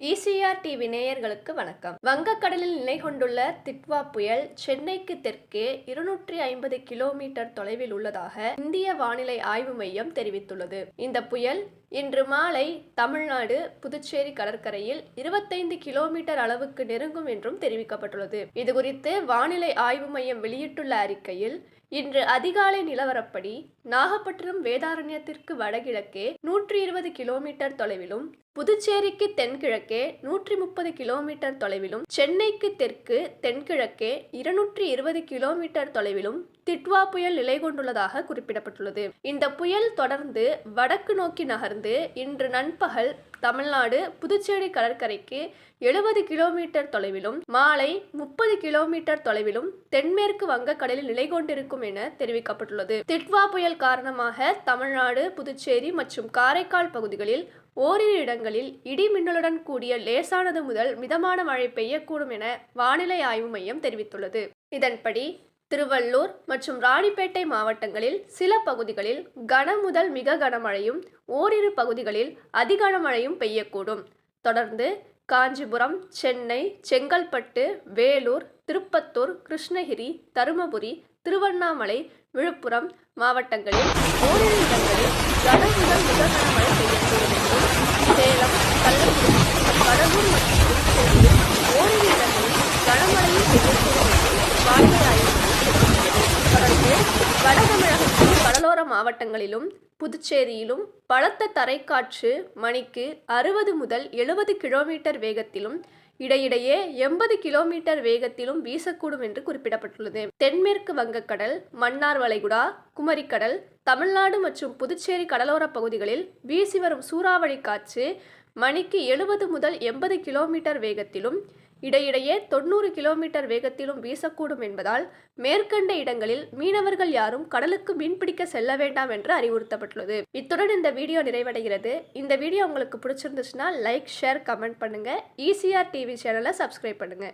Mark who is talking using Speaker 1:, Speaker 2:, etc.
Speaker 1: ECR TV நேயர்களுக்கு வணக்கம். வங்கக்கடலில் நிலை கொண்டுள்ள திட்வா புயல் சென்னைக்கு தெற்கே 250 கிலோமீட்டர் தொலைவில் உள்ளதாக இந்திய வானிலை ஆய்வு மையம் தெரிவித்துள்ளது. இந்த புயல் இன்று மாலை தமிழ்நாடு, புதுச்சேரி கடற்கரையில் 25 கிலோமீட்டர் அளவுக்கு நெருங்கும் என்றும் தெரிவிக்கப்பட்டுள்ளது. இதுகுறித்து வானிலை ஆய்வு மையம் வெளியிட்டுள்ள அறிக்கையில், இன்று அதிகாலை நிலவரப்படி நாகப்பட்டினம் வேதாரண்யத்திற்கு வடகிழக்கே 120 கிலோமீட்டர் தொலைவிலும், புதுச்சேரிக்கு தென்கிழக்கே 130 கிலோமீட்டர் தொலைவிலும், சென்னைக்கு தெற்கு தென்கிழக்கே 220 கிலோமீட்டர் தொலைவிலும் திட்வா புயல் நிலை கொண்டுள்ளதாக குறிப்பிடப்பட்டுள்ளது. இந்த புயல் தொடர்ந்து வடக்கு நோக்கி நகர்ந்து இன்று நண்பகல் தமிழ்நாடு, புதுச்சேரி கடற்கரைக்கு 70 கிலோமீட்டர் தொலைவிலும், மாலை 30 கிலோமீட்டர் தொலைவிலும் தென்மேற்கு வங்கக்கடலில் நிலை கொண்டிருக்கும் என தெரிவிக்கப்பட்டுள்ளது. திட்வா புயல் காரணமாக தமிழ்நாடு, புதுச்சேரி மற்றும் காரைக்கால் பகுதிகளில் ஓரிரு இடங்களில் இடி மின்னலுடன் கூடிய லேசானது முதல் மிதமான மழை பெய்யக்கூடும் என வானிலை ஆய்வு மையம் தெரிவித்துள்ளது. இதன்படி திருவள்ளூர் மற்றும் ராணிப்பேட்டை மாவட்டங்களில் சில பகுதிகளில் கன முதல் மிக கனமழையும், ஓரிரு பகுதிகளில் அதி கனமழையும் பெய்யக்கூடும். தொடர்ந்து காஞ்சிபுரம், சென்னை, செங்கல்பட்டு, வேலூர், திருப்பத்தூர், கிருஷ்ணகிரி, தருமபுரி, திருவண்ணாமலை, விழுப்புரம் மாவட்டங்களில் ஓரிரு இடங்களில் கன முதல் மிக கனமழை பெய்யக்கூடும் என்றும், சேலம், கள்ளக்குறிச்சி, கடலூர் மற்றும் புதுச்சேரியில் ஓரிரு இடங்களில் கனமழையும் பெய்யக்கூடும் என்றும் வானிலை ஆய்வு தொடர்ந்து வட தமிழகத்தின் கடலோர மாவட்டங்களிலும், புதுச்சேரியிலும் பலத்த தரைக்காற்று மணிக்கு 60 முதல் 70 கிலோமீட்டர் வேகத்திலும், இடையிடையே 80 கிலோமீட்டர் வேகத்திலும் வீசக்கூடும் என்று குறிப்பிடப்பட்டுள்ளது. தென்மேற்கு வங்கக்கடல், மன்னார் வளைகுடா, குமரிக்கடல், தமிழ்நாடு மற்றும் புதுச்சேரி கடலோர பகுதிகளில் வீசி வரும் சூறாவளி காற்று மணிக்கு 70 முதல் 80 கிலோமீட்டர் வேகத்திலும், இடையிடையே 90 கிலோமீட்டர் வேகத்திலும் வீசக்கூடும் என்பதால் மேற்கண்ட இடங்களில் மீனவர்கள் யாரும் கடலுக்கு மீன்பிடிக்க செல்ல வேண்டாம் என்று அறிவுறுத்தப்பட்டுள்ளது. இத்துடன் இந்த வீடியோ நிறைவடைகிறது. இந்த வீடியோ உங்களுக்கு பிடிச்சிருந்துச்சுன்னா லைக், ஷேர், கமெண்ட் பண்ணுங்க. ஈசிஆர் டிவி சேனலை சப்ஸ்கிரைப் பண்ணுங்க.